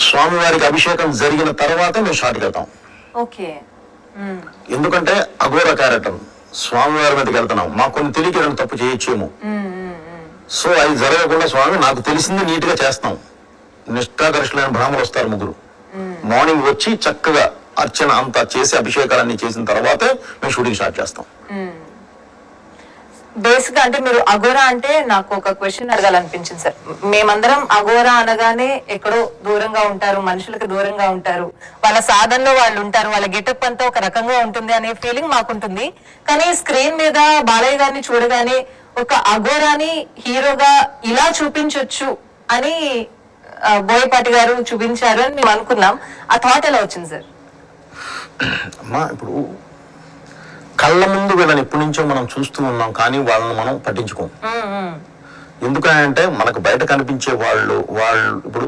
స్వామివారికి అభిషేకం జరిగిన తర్వాతే మేము షాట్కి వెళ్తాం. ఓకే. ఎందుకంటే అఘోర క్యారెక్టర్ స్వామివారి మీదకి వెళ్తున్నాం, మాకు కొన్ని తెలియక ఏదైనా తప్పు చేయొచ్చేమో. సో అది జరగకుండా స్వామి నాకు తెలిసింది నీట్ గా చేస్తాం. నిష్ఠాగరిష్ఠులైన బ్రాహ్మణులు వస్తారు 3. మార్నింగ్ వచ్చి చక్కగా అర్చన అంతా చేసి అభిషేకాలన్నీ చేసిన తర్వాతే మేము షూటింగ్ స్టార్ట్ చేస్తాం. బేసిక్ గా అంటే మీరు అఘోరా అంటే నాకు ఒక క్వశ్చన్ అడగాలనిపించింది సార్. మేమందరం అఘోరా అనగానే ఎక్కడో దూరంగా ఉంటారు, మనుషులకు దూరంగా ఉంటారు, వాళ్ళ సాధనలో వాళ్ళు ఉంటారు, వాళ్ళ గెటప్ అంతా ఒక రకంగా ఉంటుంది అనే ఫీలింగ్ మాకుంటుంది. కానీ స్క్రీన్ మీద బాలయ్య గారిని చూడగానే ఒక అఘోరాని హీరోగా ఇలా చూపించొచ్చు అని బోయపాటి గారు చూపించారు అని మేము అనుకున్నాం. ఆ థాట్ ఎలా వచ్చింది సార్? అమ్మా, ఇప్పుడు కళ్ళ ముందు వీళ్ళని ఎప్పటి నుంచో మనం చూస్తూ ఉన్నాం, కానీ వాళ్ళని మనం పట్టించుకోం. ఎందుకంటే మనకు బయట కనిపించే వాళ్ళు ఇప్పుడు